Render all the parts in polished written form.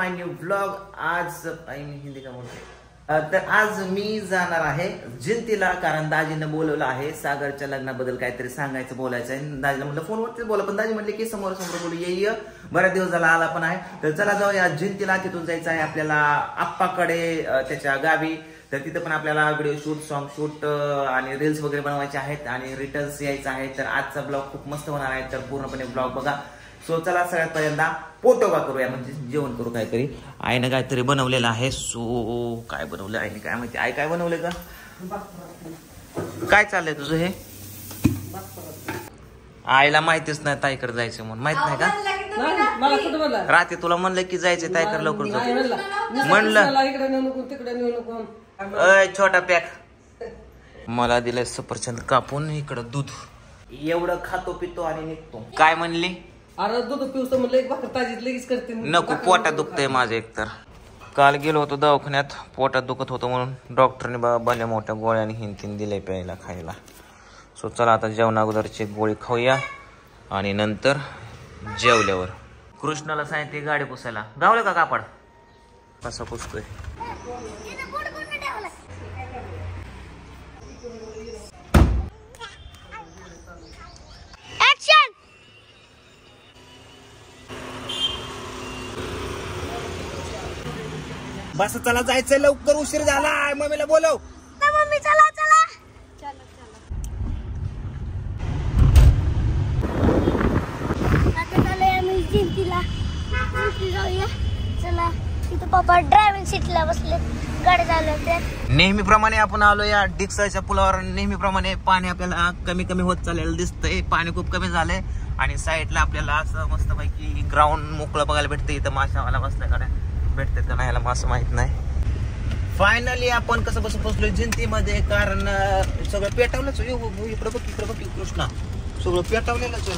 माय new vlog. आज हिंदी का बोलतो. तर आज मी जाणार आहे जिंतीला, कारण दाजीनं बोलवलं आहे. सागरच्या लग्नाबद्दल काहीतरी सांगायचं, बोलायचं आहे. दाजीला म्हणलं फोनवरतीच बोला, पण दाजी म्हणले की समोर बोलू. ये बऱ्याच दिवस झाला आला पण आहे. तर चला जाऊया जिंतीला. तिथून जायचं आहे आपल्याला आप्पाकडे, त्याच्या गावी. तर तिथे पण आपल्याला व्हिडिओ शूट, सॉन्ग शूट आणि रील्स वगैरे बनवायचे आहेत आणि रिटर्न्स यायचं आहे. तर आजचा ब्लॉग खूप मस्त होणार आहे, तर पूर्णपणे ब्लॉग बघा. सो चला सगळ्यात पहिल्यांदा पोटोबा करूया, म्हणजे जेवण करू. काहीतरी आईनं काहीतरी बनवलेलं आहे. सो काय बनवलं आईने काय माहिती. आई काय बनवलंय का? काय चाललंय तुझं हे? आईला माहितीच नाही ताईकडे जायचं म्हणून. माहित नाही का? रात्री तुला म्हणलं की जायचं ताईकडे लवकर जाऊ म्हणलं. अय छोटा पॅक मला दिलंय सफरचंद कापून. इकडं दूध एवढं खातो पितो आणि निघतो. काय म्हणली? अरे दूध पिवतो म्हणलं, एक भाकर ताजी लगेच करते. नको, पोटात दुखतंय माझं. एकतर काल गेलो होतो दवाखान्यात, पोटात दुखत होतं म्हणून डॉक्टरने भल्या मोठ्या गोळ्या आणि हिंतीन दिले प्यायला, खायला. सो चला आता जेवणा अगोदरची गोळी खाऊया आणि नंतर जेवल्यावर. कृष्णाला सांगितले गाडी पुसायला. गावलं का कापड? कसं पुसतोय? बस चला, जायचंय लवकर, उशीर झाला. मम्मीला बोलव. मम्मी चला चला चला चला. आता चालूया आम्ही जिंतीला. जाऊया चला. तिथं पप्पा ड्रायव्हिंग सीटला बसले, गाडी चालवते. नेहमीप्रमाणे आपण आलो या डिक्सलच्या पुलावर. नेहमीप्रमाणे पाणी आपल्याला कमी कमी होत चाललेलं दिसतंय. पाणी खूप कमी झालंय आणि साईडला आपल्याला असं मस्त पैकी ग्राउंड मोकळं बघायला भेटतं. इथं माशावाला बसल्या गाड्या भेटतात का नाही मला असं माहित नाही. फायनली आपण कसं बस पोहोचलोय जिंतीमध्ये, कारण सगळं पेटवलंच. इकडं बघ, इकडं बघ कृष्णा, सगळं पेटवलेलंच.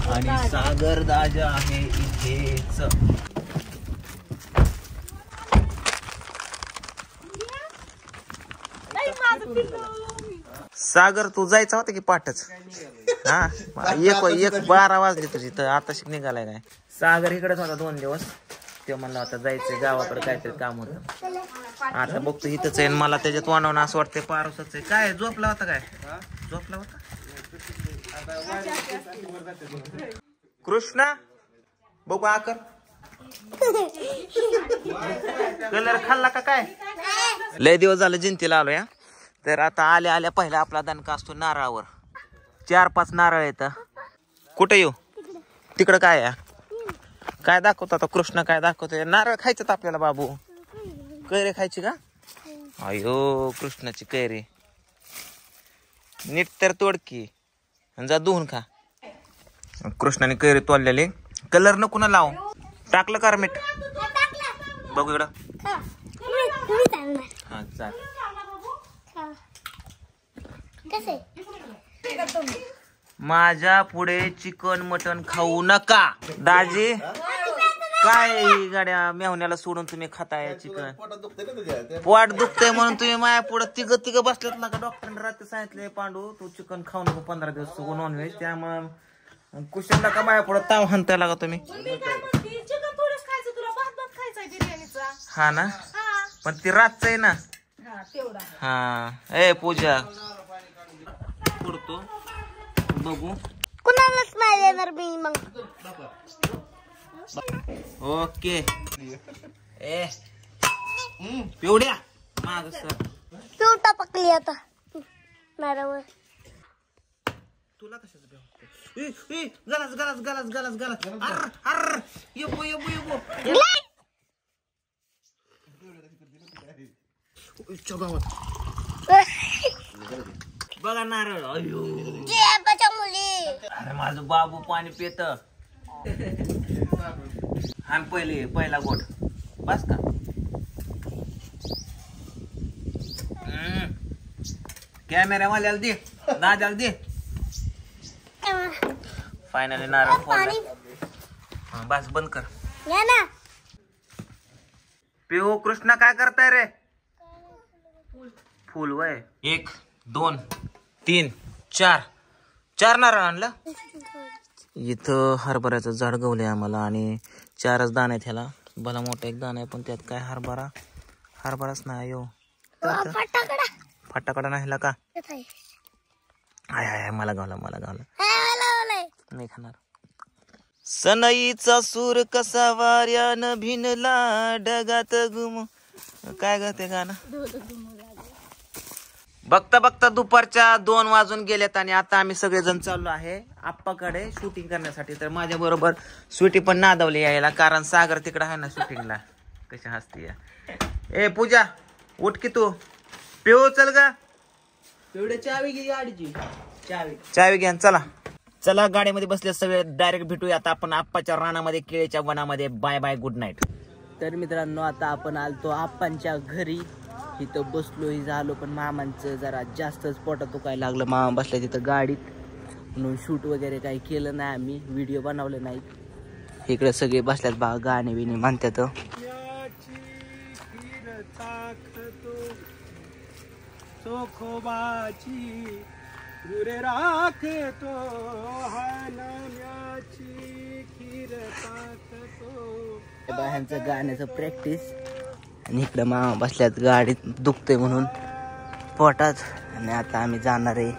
आणि सागर दाजा आहे इथेच. सागर तू जायचा होता की पाठच? हा, 1:12 वाजले तुझी तर आता शिक निघालाय काय? सागर इकडेच होता 2 दिवस. ते म्हणला होता जायचंय गावाकडे, काहीतरी काम होतं. आता बघतो इथंच आहे. मला त्याच्यात वाढवणं असं वाटतंय पारोसच आहे. काय झोपला होता? काय झोपला होता? कृष्णा बघू आकर कलर खाल्ला का काय? लय दिवस झालं जिंतीला आलो या. तर आता आल्या आल्या पहिला आपला दणका असतो नारळावर. 4-5 नारळ येत. कुठे येऊ? तिकडं काय आहे? काय दाखवतो आता कृष्ण? काय दाखवतोय? नारळ खायचं आपल्याला बाबू. कैरे खायची का? अयो कृष्णाची कैरी. नीट तर तोडकी जा धुवून खा. कृष्णाने कैरी तोडलेली. कलर नको ना लाव. टाकलं का मीठ? बघू इकडं. हा चाल. माझ्या पुढे चिकन मटन खाऊ नका. दाजी काय गाड्या मेहण्याला सोडून तुम्ही खाताय चिकन? पोट दुखतंय म्हणून तुम्ही माझ्या पुढे तिघ बसल्यात ना का? डॉक्टरने रात्री सांगितले पांडू तू चिकन खाऊ नको 15 दिवस नॉनव्हेज. त्यामुळे कुशलला का माझ्या पुढे ताव हाणताय लागा तुम्ही? हा ना, पण ती रातच आहे ना. हा ए पूजा करतो बघू. कुणालाच नाही देणार मी मग. ओके. ए पिवड्या माग सर. पिवटा पकली आता नारळ. तुला कशाच बेव? गलास गलास गलास गलास गलास. अर अर येबो येबो येबो. बघा नारळ. अयो मुली. अरे माझं बाबू पाणी पित. आणि पहिला गोट बस का? कॅमेरावाल्याला दे, दादाला दे. फायनली नारळ फोडला. बस बंद कर. पिऊ कृष्णा काय करताय रे? फुल वय 1 2 3 4 नारळ आणलं. इथं हरभऱ्याचं झाड गवलंय आम्हाला आणि 4च दाणे आहेत ह्याला. भला मोठा एक दाणा आहे पण त्यात काय हरभराच नाही हो. फटाकडा नाही ह्याला का? हाय मला गावला नाही खाणार. सनईचा सूर कसा वाऱ्यानं भिनला डगात गुम. काय ग ते गाणं? बघता बघता दुपारच्या 2 वाजून गेलेत आणि आता आम्ही सगळेजण चाललो आहे आप्पाकडे शूटिंग करण्यासाठी. तर माझ्या बरोबर स्वीटी पण नादावली यायला, कारण सागर तिकडे आहे ना शूटिंगला. कशी हसती या. ए पूजा उठ की तू. पिऊ चल गा. चावी घे गाडीची. चावी घ्या चला गाडीमध्ये बसले सगळे. डायरेक्ट भेटूया आता आपण आप्पाच्या रानामध्ये, केळीच्या वनामध्ये. Bye bye, good night. तर मित्रांनो आता आपण आलतो आप्पांच्या घरी. इथं बसलोही झालो पण मामांचं जरा जास्तच पोटात दुखायला लागलं. मामा बसल्या तिथं गाडीत म्हणून शूट वगैरे काही केलं नाही आम्ही, व्हिडिओ बनवले नाही. इकडे सगळे बसल्यात बा, गाणे बिणे म्हणतात. ह्यांचं गाण्याचं प्रॅक्टिस. आणि इकडे मामा बसल्यात गाडीत, दुखतंय म्हणून पोटात. आणि आता आम्ही जाणार आहे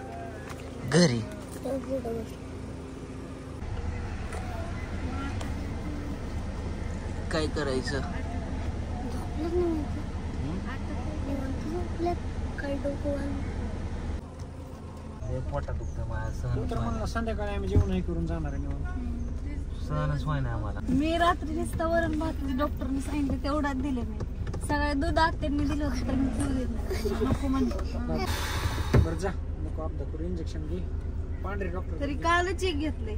घरी. काय करायचं? पोटात दुखतंय माझ्या. संध्याकाळी आम्ही जेवण करून जाणार आहे. सहनच व्हाय ना आम्हाला. मी रात्री नुसतं वरण भात डॉक्टरने सांगितलं तेवढाच दिले मी. सगळ्या दूध आत्यांनी दिलं होतं तर मी दूध दिलं नको म्हणतो. बरं जा, नको अपदा करू. इंजेक्शन घे. पांढरे डॉक्टर तरी कालच एक घेतले.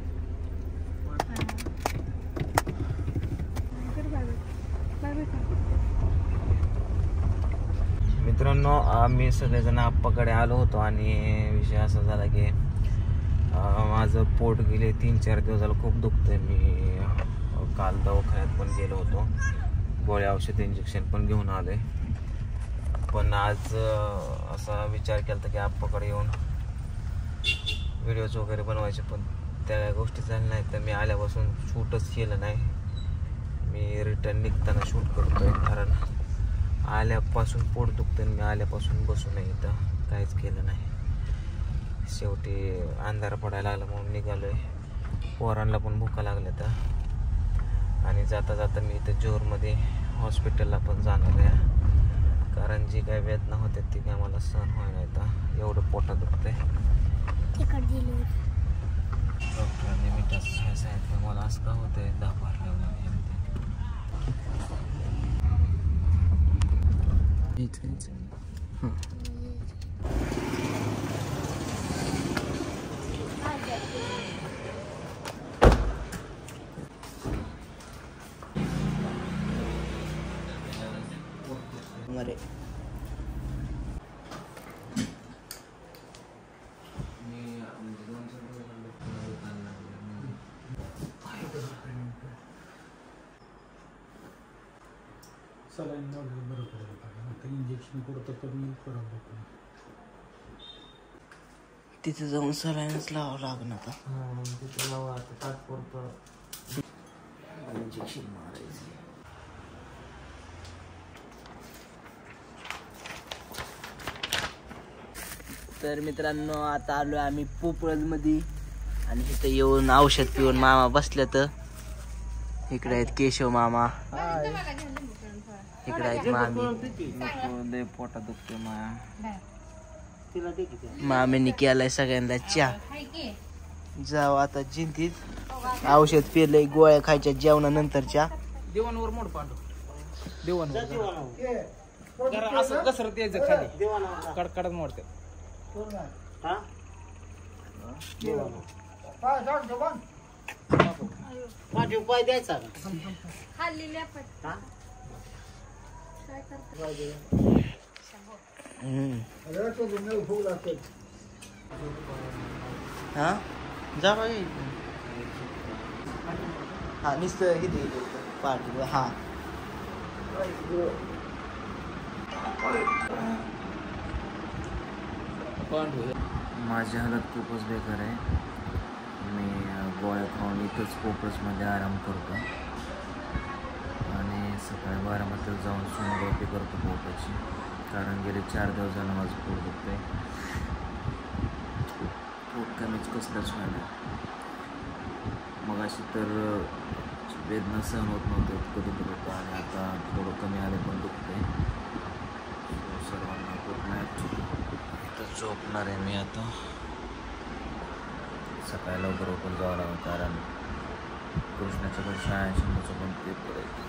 मित्रांनो आम्ही सगळेजण आप्पाकडे आलो होतो आणि विषय असा झाला की माझं पोट गेले 3-4 दिवस झालं खूप दुखतंय. मी काल दवाखान्यात पण गेलो होतो, गोळ्या औषध इंजेक्शन पण घेऊन आले. पण आज असा विचार केला की आप्पाकडे येऊन व्हिडिओज वगैरे बनवायचे, पण त्या गोष्टी झाल्या नाही. तर मी आल्यापासून शूटच केलं नाही. मी रिटर्न निघताना शूट करतोय, कारण आल्यापासून पोट दुखतं. मी आल्यापासून बसून नाही इथं काहीच केलं नाही. शेवटी अंधार पडायला लागला म्हणून निघालोय. पोरांना पण भुका लागल्या तर. आणि जाता जाता मी इथं जोरमध्ये हॉस्पिटलला पण जाणार आहे, कारण जी काय वेदना होते ती काय मला सहन व्हायला येतं. एवढं पोटात दुखतंय. डॉक्टरांनी मिठाचं खायला सांगितलं. मला असं का होतंय 10-12 मरे. सलाईन लावलं बरं पडेल. आता इंजेक्शन करतो तर मी करावं. तिथे जाऊन सलाईनच लावावं लागणार आता. तिथे लावा आता तात्पुरतं इंजेक्शन मारायचं. तर मित्रांनो आता आलोय आम्ही पोपळज मध्ये आणि इथं येऊन औषध पिऊन मामा बसल्या. तर इकडे आहेत केशव मामा, इकडे आहेत मामी. पोटात दुखते माया. मामीने केलाय सगळ्यांना चहा. जाऊ आता जिंतीत. औषध पिलंय, गोळ्या खायच्या जेवणानंतरच्या. देवांवर मोड पांडू. देवांवर असं कसरत यायचं खाली कडकडत मोडते. उपाय द्यायचा. हा जा बाई. हा नुसतं किती पाठी. हा माझी हालत खूपच बेकार आहे. मी गोळ्या खाऊन इथंच पोपळसमध्ये आराम करतो आणि सकाळी बारामतीला जाऊन सोनोग्राफी करतो पोटाची, कारण गेले 4 दिवस झालं माझं पोट दुखतंय. पोट कमीच कसलंच व्हायला. मग अशी तर वेदना सहन होत नव्हतं, कधी होतं आणि आता थोडं कमी आले पण दुखते. सर्वांना गुड नाईट. इथं झोपणार आहे मी आता. सकाळी लवकर उठून जावं लागेल, कारण कृष्णाच्या पण शाळा शंभूचं पण पेपर आहे.